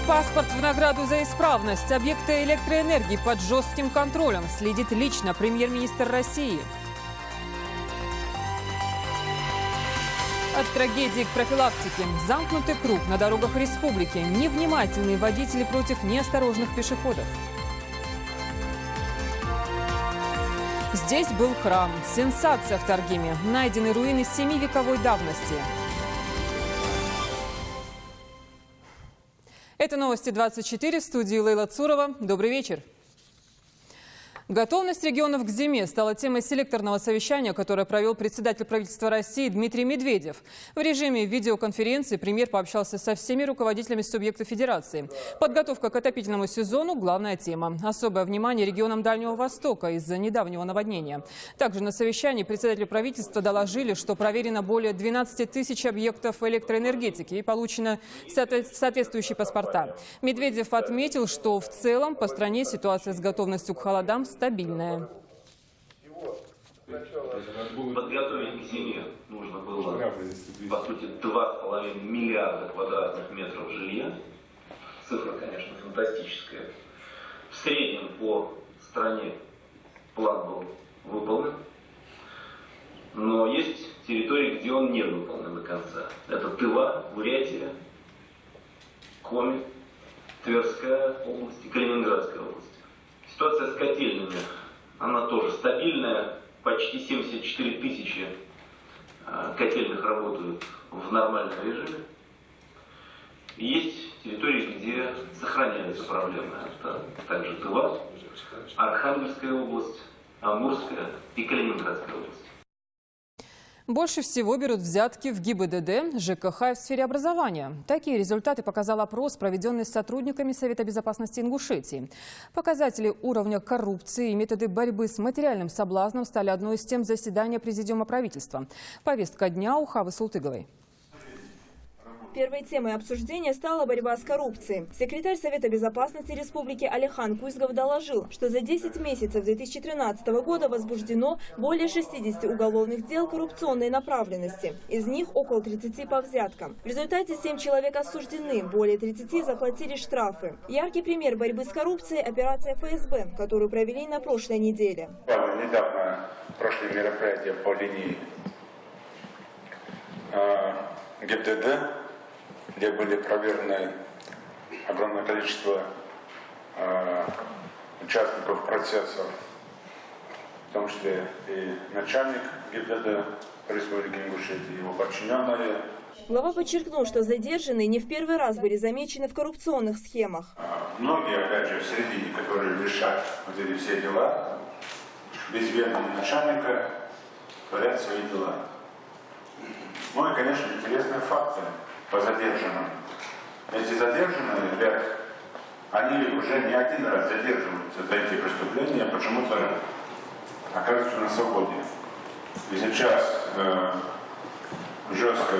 Паспорт в награду за исправность. Объекты электроэнергии под жестким контролем. Следит лично премьер-министр России. От трагедии к профилактике. Замкнутый круг на дорогах республики. Невнимательные водители против неосторожных пешеходов. Здесь был храм. Сенсация в Таргиме. Найдены руины 7-вековой давности. Это новости 24, в студии Лейла Цурова. Добрый вечер. Готовность регионов к зиме стала темой селекторного совещания, которое провел председатель правительства России Дмитрий Медведев. В режиме видеоконференции премьер пообщался со всеми руководителями субъектов федерации. Подготовка к отопительному сезону – главная тема. Особое внимание регионам Дальнего Востока из-за недавнего наводнения. Также на совещании председателю правительства доложили, что проверено более 12 тысяч объектов электроэнергетики и получено соответствующие паспорта. Медведев отметил, что в целом по стране ситуация с готовностью к холодам стабильная. Подготовить к зиме нужно было, по сути, 2,5 миллиарда квадратных метров жилья. Цифра, конечно, фантастическая. В среднем по стране план был выполнен. Но есть территории, где он не выполнен до конца. Это Тыва, Бурятия, Коми, Тверская область и Калининградская область. Ситуация с котельными, она тоже стабильная. Почти 74 тысячи котельных работают в нормальном режиме. Есть территории, где сохраняются проблемы. Это также Тыва, Архангельская область, Амурская и Калининградская область. Больше всего берут взятки в ГИБДД, ЖКХ и в сфере образования. Такие результаты показал опрос, проведенный с сотрудниками Совета безопасности Ингушетии. Показатели уровня коррупции и методы борьбы с материальным соблазном стали одной из тем заседания Президиума правительства. Повестка дня у Хавы Султыговой. Первой темой обсуждения стала борьба с коррупцией. Секретарь Совета безопасности Республики Алихан Кузгов доложил, что за 10 месяцев 2013 года возбуждено более 60 уголовных дел коррупционной направленности. Из них около 30 по взяткам. В результате 7 человек осуждены, более 30 заплатили штрафы. Яркий пример борьбы с коррупцией – операция ФСБ, которую провели на прошлой неделе. Недавно прошли мероприятия по линии ГИБДД, где были проверены огромное количество участников процессов, в том числе и начальник ГИБДД Республики Ингушетия, и его подчиненные. Глава подчеркнул, что задержанные не в первый раз были замечены в коррупционных схемах. Многие, опять же, в середине, которые решат вот эти все дела, без ведома начальника творят свои дела. Ну и, конечно, интересные факты по задержанным. Эти задержанные, ряд, они уже не один раз задерживаются за эти преступления, почему-то оказываются на свободе. И сейчас жестко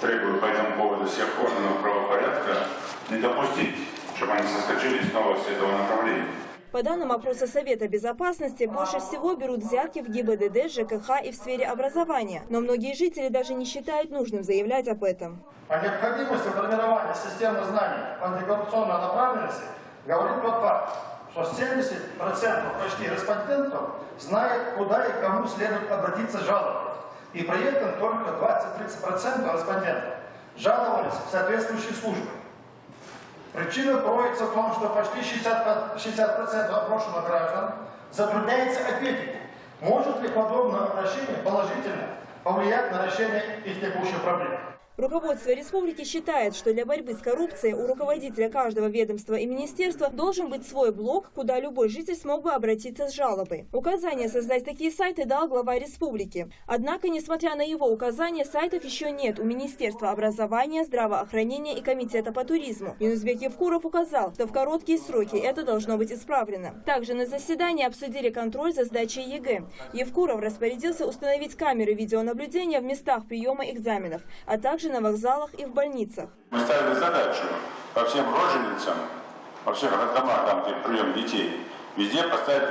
требую по этому поводу всех органов правопорядка не допустить, чтобы они соскочили снова с этого направления. По данным опроса Совета безопасности, больше всего берут взятки в ГИБДД, ЖКХ и в сфере образования. Но многие жители даже не считают нужным заявлять об этом. О необходимости формирования системы знаний антикоррупционной направленности говорит тот факт, что 70% почти респондентов знают, куда и кому следует обратиться с жалобой. И при этом только 20-30% респондентов жаловались в соответствующие службы. Причина кроется в том, что почти 60% опрошенных граждан затрудняется ответить, может ли подобное обращение положительно повлиять на решение их текущих проблем. Руководство республики считает, что для борьбы с коррупцией у руководителя каждого ведомства и министерства должен быть свой блог, куда любой житель смог бы обратиться с жалобой. Указание создать такие сайты дал глава республики. Однако, несмотря на его указания, сайтов еще нет у Министерства образования, здравоохранения и Комитета по туризму. Юнусбек Евкуров указал, что в короткие сроки это должно быть исправлено. Также на заседании обсудили контроль за сдачей ЕГЭ. Евкуров распорядился установить камеры видеонаблюдения в местах приема экзаменов, а также на вокзалах и в больницах. Мы ставили задачу по всем роженицам, во всех домах, там, где прием детей, везде поставить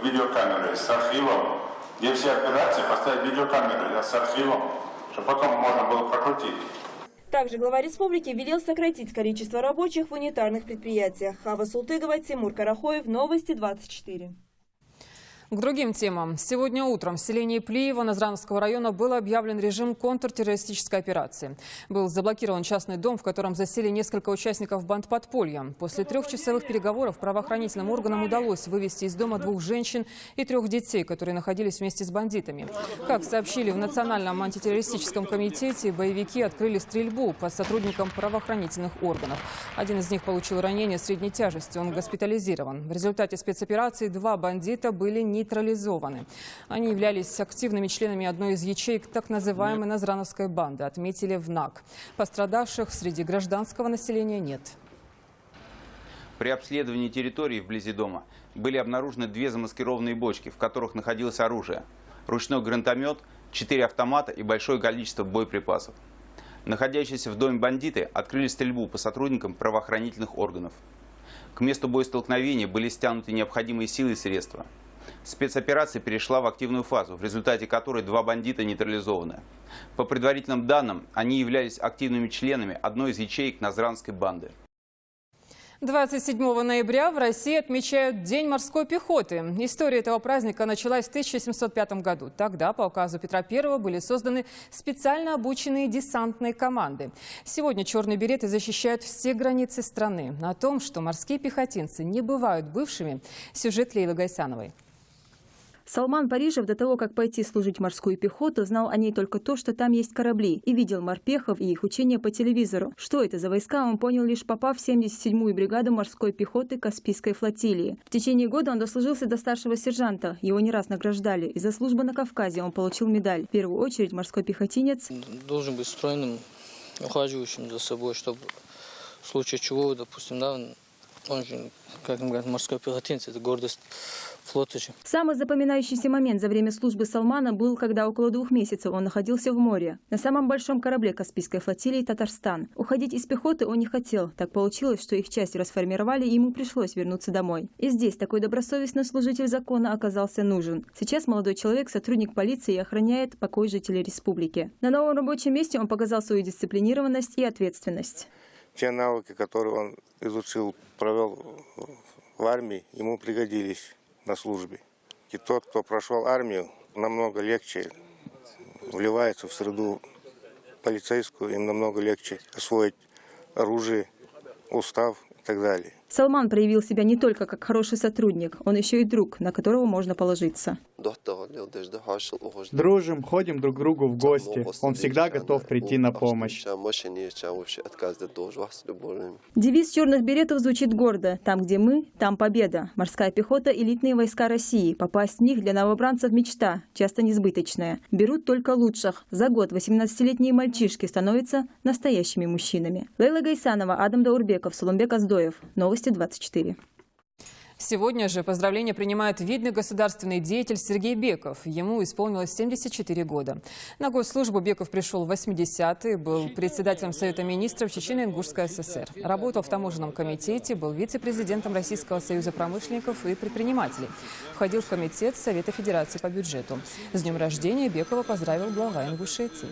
видеокамеры с архивом, где все операции поставить видеокамеры с архивом, чтобы потом можно было прокрутить. Также глава республики велел сократить количество рабочих в унитарных предприятиях. Хава Султыгова, Тимур Карахоев, Новости 24. К другим темам. Сегодня утром в селении Плиево Назрановского района был объявлен режим контртеррористической операции. Был заблокирован частный дом, в котором засели несколько участников бандподполья. После 3-часовых переговоров правоохранительным органам удалось вывести из дома 2 женщин и 3 детей, которые находились вместе с бандитами. Как сообщили в Национальном антитеррористическом комитете, боевики открыли стрельбу по сотрудникам правоохранительных органов. Один из них получил ранение средней тяжести, он госпитализирован. В результате спецоперации 2 бандита были нейтрализованы. Они являлись активными членами одной из ячеек так называемой Назрановской банды, отметили в НАК. Пострадавших среди гражданского населения нет. При обследовании территории вблизи дома были обнаружены 2 замаскированные бочки, в которых находилось оружие, ручной гранатомет, 4 автомата и большое количество боеприпасов. Находящиеся в доме бандиты открыли стрельбу по сотрудникам правоохранительных органов. К месту боестолкновения были стянуты необходимые силы и средства. Спецоперация перешла в активную фазу, в результате которой 2 бандита нейтрализованы. По предварительным данным, они являлись активными членами одной из ячеек Назранской банды. 27 ноября в России отмечают День морской пехоты. История этого праздника началась в 1705 году. Тогда по указу Петра I были созданы специально обученные десантные команды. Сегодня черные береты защищают все границы страны. О том, что морские пехотинцы не бывают бывшими, сюжет Лейлы Гайсановой. Салман Парижев до того, как пойти служить в морскую пехоту, знал о ней только то, что там есть корабли, и видел морпехов и их учения по телевизору. Что это за войска, он понял, лишь попав в 77-ю бригаду морской пехоты Каспийской флотилии. В течение года он дослужился до старшего сержанта. Его не раз награждали. И за службу на Кавказе он получил медаль. В первую очередь морской пехотинец должен быть стройным, ухаживающим за собой, чтобы в случае чего, допустим, да, он же, как говорят, морской пехотинец, это гордость флота же. Самый запоминающийся момент за время службы Салмана был, когда около 2 месяцев он находился в море. На самом большом корабле Каспийской флотилии «Татарстан». Уходить из пехоты он не хотел. Так получилось, что их часть расформировали, и ему пришлось вернуться домой. И здесь такой добросовестный служитель закона оказался нужен. Сейчас молодой человек, сотрудник полиции, и охраняет покой жителей республики. На новом рабочем месте он показал свою дисциплинированность и ответственность. Те навыки, которые он изучил, провел в армии, ему пригодились на службе. И тот, кто прошел армию, намного легче вливается в среду полицейскую, им намного легче освоить оружие, устав и так далее. Салман проявил себя не только как хороший сотрудник, он еще и друг, на которого можно положиться. Дружим, ходим друг к другу в гости. Он всегда готов прийти на помощь. Девиз черных беретов звучит гордо. Там, где мы, там победа. Морская пехота – элитные войска России. Попасть в них для новобранцев мечта, часто несбыточная. Берут только лучших. За год 18-летние мальчишки становятся настоящими мужчинами. Лейла Гайсанова, Адам Даурбеков, Сулумбек Аздоев. Новости 24. Сегодня же поздравления принимает видный государственный деятель Сергей Беков. Ему исполнилось 74 года. На госслужбу Беков пришел в 80-е, был председателем Совета министров Чечено-Ингушской ССР. Работал в таможенном комитете, был вице-президентом Российского союза промышленников и предпринимателей. Входил в комитет Совета Федерации по бюджету. С днем рождения Бекова поздравил глава Ингушетии.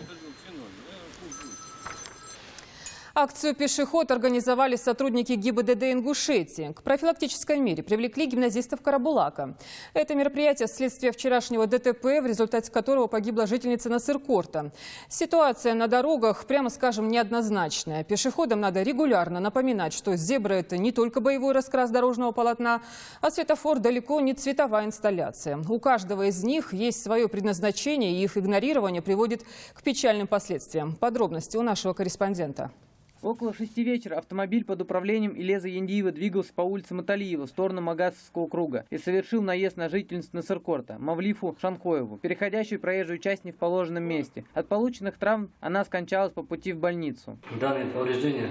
Акцию «Пешеход» организовали сотрудники ГИБДД Ингушетии. К профилактической мере привлекли гимназистов Карабулака. Это мероприятие – следствие вчерашнего ДТП, в результате которого погибла жительница Насыркорта. Ситуация на дорогах, прямо скажем, неоднозначная. Пешеходам надо регулярно напоминать, что зебра – это не только боевой раскрас дорожного полотна, а светофор далеко не цветовая инсталляция. У каждого из них есть свое предназначение, и их игнорирование приводит к печальным последствиям. Подробности у нашего корреспондента. Около 6 вечера автомобиль под управлением Илеза Яндиева двигался по улице Маталиева в сторону Магасовского круга и совершил наезд на жительницу Насыркорта Мавлифу Шанхоеву, переходящую проезжую часть не в положенном месте. От полученных травм она скончалась по пути в больницу. Данные повреждения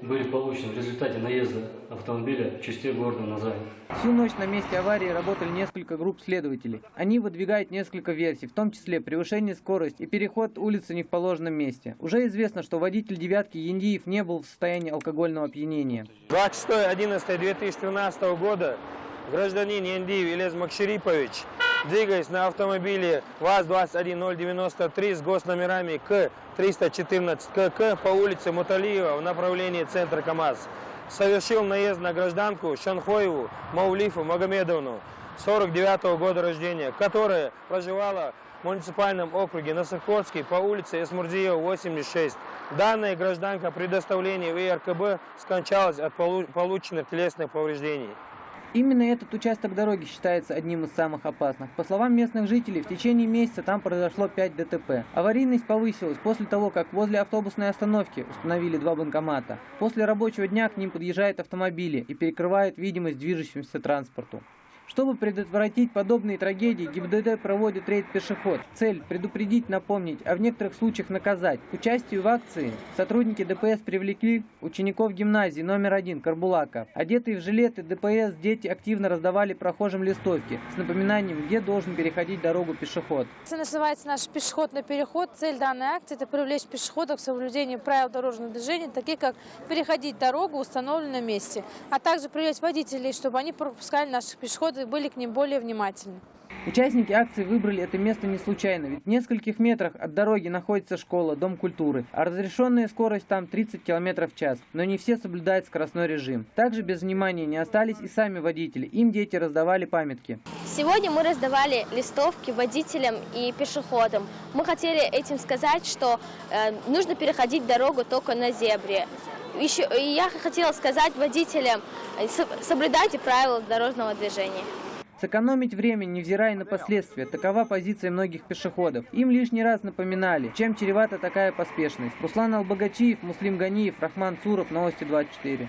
были получены в результате наезда автомобиля в черте города Назрань. Всю ночь на месте аварии работали несколько групп следователей. Они выдвигают несколько версий, в том числе превышение скорости и переход улицы не в положенном месте. Уже известно, что водитель «девятки» Яндиев не был в состоянии алкогольного опьянения. 26.11.2013 года гражданин Яндиев Илез Макшарипович двигаясь на автомобиле ВАЗ-21093 с госномерами К-314 КК по улице Муталиева в направлении центра КамАЗ, совершил наезд на гражданку Шанхоеву Мавлифу Магомедовну, 49-го года рождения, которая проживала в муниципальном округе Насыркотский по улице Эсмурзиева, 86. Данная гражданка при доставлении в ИРКБ скончалась от полученных телесных повреждений. Именно этот участок дороги считается одним из самых опасных. По словам местных жителей, в течение месяца там произошло 5 ДТП. Аварийность повысилась после того, как возле автобусной остановки установили 2 банкомата. После рабочего дня к ним подъезжают автомобили и перекрывают видимость движущемуся транспорту. Чтобы предотвратить подобные трагедии, ГИБДД проводит рейд «Пешеход». Цель – предупредить, напомнить, а в некоторых случаях наказать. К участию в акции сотрудники ДПС привлекли учеников гимназии номер 1 Карбулака. Одетые в жилеты ДПС дети активно раздавали прохожим листовки с напоминанием, где должен переходить дорогу пешеход. Это называется наш пешеходный переход. Цель данной акции – это привлечь пешеходов к соблюдению правил дорожного движения, такие как переходить дорогу в установленном месте, а также привлечь водителей, чтобы они пропускали наших пешеходов и были к ним более внимательны. Участники акции выбрали это место не случайно, ведь в нескольких метрах от дороги находится школа, дом культуры, а разрешенная скорость там 30 км в час, но не все соблюдают скоростной режим. Также без внимания не остались и сами водители, им дети раздавали памятки. Сегодня мы раздавали листовки водителям и пешеходам. Мы хотели этим сказать, что нужно переходить дорогу только на зебре. И я хотела сказать водителям, соблюдайте правила дорожного движения. Сэкономить время, невзирая на последствия, такова позиция многих пешеходов. Им лишний раз напоминали, чем чревата такая поспешность. Руслан Албагачиев, Муслим Ганиев, Рахман Цуров, Новости 24.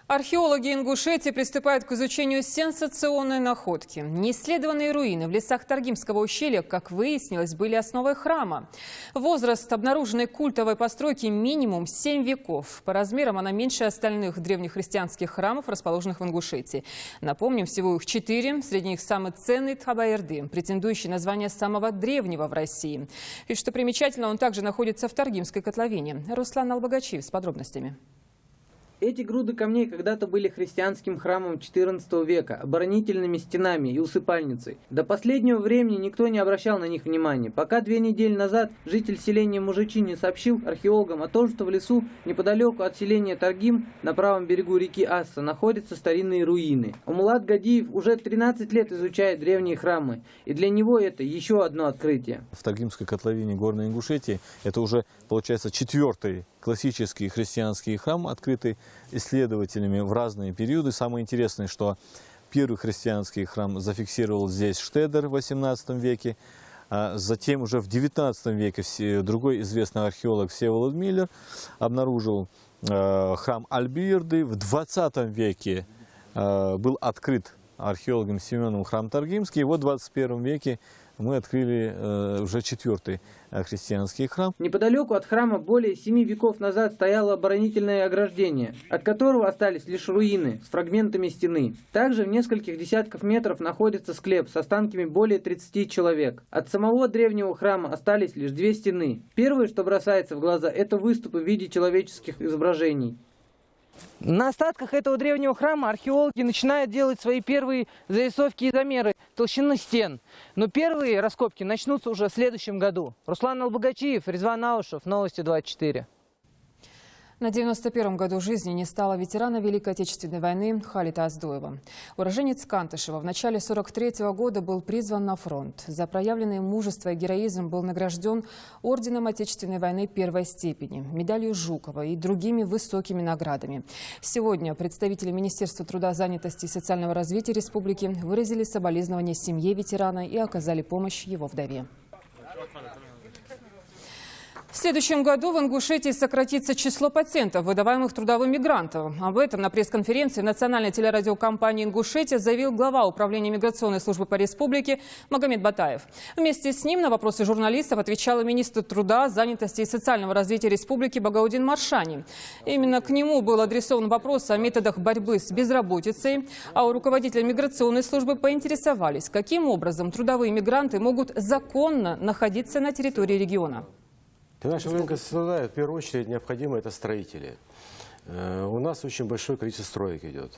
Археологи Ингушетии приступают к изучению сенсационной находки. Неисследованные руины в лесах Таргимского ущелья, как выяснилось, были основой храма. Возраст обнаруженной культовой постройки минимум 7 веков. По размерам она меньше остальных древнехристианских храмов, расположенных в Ингушетии. Напомним, всего их 4. Среди них самый ценный Тхабаэрды, претендующий на звание самого древнего в России. И что примечательно, он также находится в Таргимской котловине. Руслан Албагачиев с подробностями. Эти груды камней когда-то были христианским храмом XIV века, оборонительными стенами и усыпальницей. До последнего времени никто не обращал на них внимания, пока 2 недели назад житель селения Мужичини сообщил археологам о том, что в лесу неподалеку от селения Таргим на правом берегу реки Асса находятся старинные руины. Умулат Гадиев уже 13 лет изучает древние храмы, и для него это еще одно открытие. В Таргимской котловине Горной Ингушетии это уже, получается, 4-й классический христианский храм, открытый исследователями в разные периоды. Самое интересное, что первый христианский храм зафиксировал здесь Штедер в 18 веке. Затем уже в 19 веке другой известный археолог Всеволод Миллер обнаружил храм Альбирды. В 20 веке был открыт археологом Семеновым храм Таргимский. И вот в 21 веке мы открыли уже 4-й христианский храм. Неподалеку от храма более 7 веков назад стояло оборонительное ограждение, от которого остались лишь руины с фрагментами стены. Также в нескольких десятков метров находится склеп с останками более 30 человек. От самого древнего храма остались лишь 2 стены. Первое, что бросается в глаза, это выступы в виде человеческих изображений. На остатках этого древнего храма археологи начинают делать свои первые зарисовки и замеры толщины стен. Но первые раскопки начнутся уже в следующем году. Руслан Албагачиев, Резван Аушев, Новости 24. На 91-м году жизни не стало ветерана Великой Отечественной войны Халита Аздоева. Уроженец Кантышева в начале 43-го года был призван на фронт. За проявленное мужество и героизм был награжден орденом Отечественной войны первой степени, медалью Жукова и другими высокими наградами. Сегодня представители Министерства труда, занятости и социального развития республики выразили соболезнования семье ветерана и оказали помощь его вдове. В следующем году в Ингушетии сократится число патентов, выдаваемых трудовым мигрантам. Об этом на пресс-конференции национальной телерадиокомпании «Ингушетия» заявил глава управления миграционной службы по республике Магомед Батаев. Вместе с ним на вопросы журналистов отвечала министр труда, занятости и социального развития республики Багаудин Маршани. Именно к нему был адресован вопрос о методах борьбы с безработицей, а у руководителя миграционной службы поинтересовались, каким образом трудовые мигранты могут законно находиться на территории региона. Для нашего рынка труда, в первую очередь, необходимо это строители. У нас очень большое количество строек идет.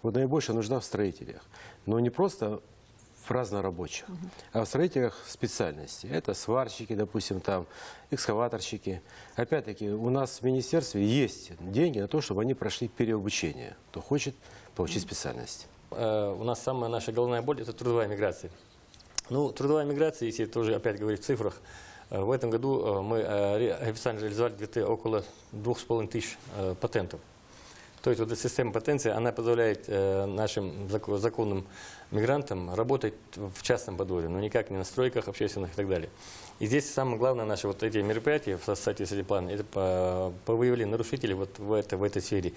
Вот наибольшая нужда в строителях. Но не просто в разнорабочих. А в строительных специальностей это сварщики, допустим, там, экскаваторщики. Опять-таки, у нас в министерстве есть деньги на то, чтобы они прошли переобучение, кто хочет получить специальность. У нас самая наша головная боль – это трудовая миграция. Ну, трудовая миграция, если тоже опять говорить в цифрах, в этом году мы официально реализовали около 2500 патентов. То есть вот эта система патенции, она позволяет нашим законным мигрантам работать в частном подворье, но никак не на стройках общественных и так далее. И здесь самое главное, наши вот эти мероприятия в соответствии с этим планом, это по выявлению нарушителей вот в этой сфере.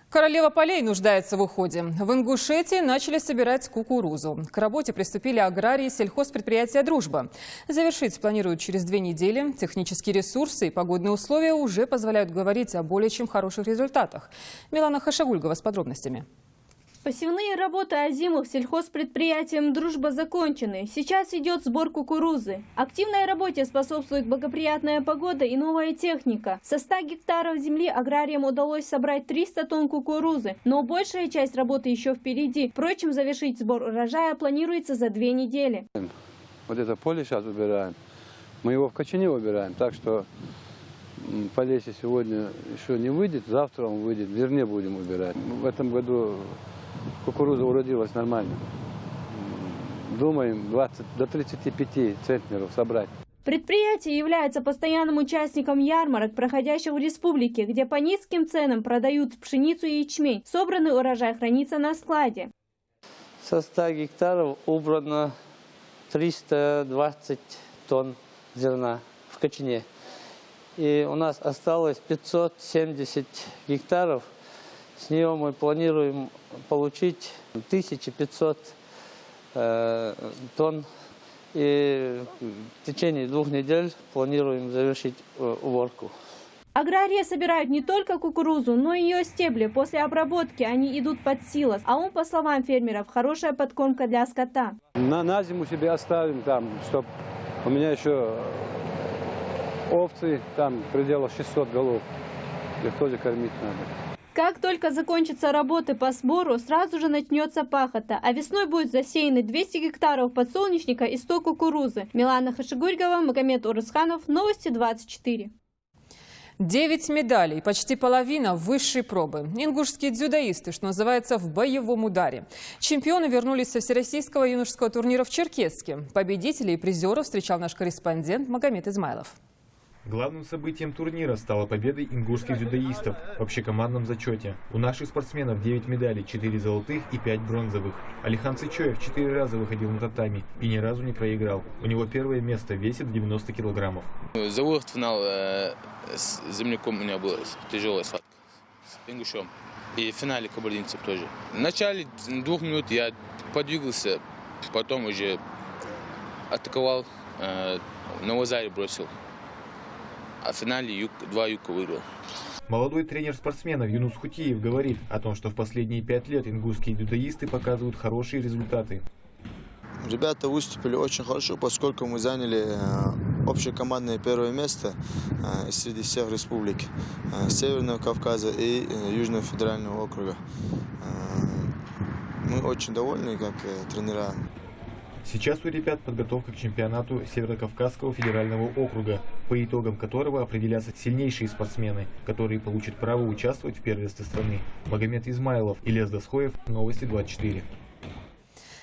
Королева полей нуждается в уходе. В Ингушетии начали собирать кукурузу. К работе приступили аграрии сельхозпредприятия «Дружба». Завершить планируют через 2 недели. Технические ресурсы и погодные условия уже позволяют говорить о более чем хороших результатах. Милана Хашагульгова с подробностями. Посевные работы озимых сельхозпредприятием «Дружба» закончены. Сейчас идет сбор кукурузы. Активной работе способствует благоприятная погода и новая техника. Со 100 гектаров земли аграриям удалось собрать 300 тонн кукурузы, но большая часть работы еще впереди. Впрочем, завершить сбор урожая планируется за 2 недели. Вот это поле сейчас убираем. Мы его в Качине убираем, так что Полесье сегодня еще не выйдет, завтра он выйдет, в зерне будем убирать. В этом году кукуруза уродилась нормально. Думаем 20 до 35 центнеров собрать. Предприятие является постоянным участником ярмарок, проходящих в республике, где по низким ценам продают пшеницу и ячмень. Собранный урожай хранится на складе. Со 100 гектаров убрано 320 тонн зерна в Качине. И у нас осталось 570 гектаров. С нее мы планируем получить 1500 тонн. И в течение 2 недель планируем завершить уборку. Аграрии собирают не только кукурузу, но и ее стебли. После обработки они идут под силос. А он, по словам фермеров, хорошая подкормка для скота. На зиму себе оставим там, чтобы у меня еще овцы, там в пределах 600 голов. Их тоже кормить надо. Как только закончатся работы по сбору, сразу же начнется пахота, а весной будет засеяны 200 гектаров подсолнечника и 100 кукурузы. Милана Хашигурьгова, Магомед Урысханов, Новости 24. 9 медалей, почти половина высшей пробы. Ингушские дзюдоисты, что называется, в боевом ударе. Чемпионы вернулись со всероссийского юношеского турнира в Черкесске. Победителей и призеров встречал наш корреспондент Магомед Измайлов. Главным событием турнира стала победа ингушских дзюдоистов в общекомандном зачете. У наших спортсменов 9 медалей, 4 золотых и 5 бронзовых. Алихан Цычоев 4 раза выходил на татами и ни разу не проиграл. У него первое место, весит 90 килограммов. За выход в финал с земляком у меня была тяжелая схватка с ингушом. И в финале кабардинцев тоже. В начале 2 минут я подвигался, потом уже атаковал, на лазаре бросил. А в финале 2 юка выиграл. Молодой тренер спортсменов Юнус Хутиев говорит о том, что в последние 5 лет ингушские дзюдоисты показывают хорошие результаты. Ребята выступили очень хорошо, поскольку мы заняли общекомандное первое место среди всех республик Северного Кавказа и Южного федерального округа. Мы очень довольны, как тренера. Сейчас у ребят подготовка к чемпионату Северокавказского федерального округа, по итогам которого определятся сильнейшие спортсмены, которые получат право участвовать в первенстве страны. Магомед Измайлов, Ильяс Досхоев, Новости 24.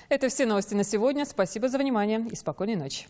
Это все новости на сегодня. Спасибо за внимание и спокойной ночи.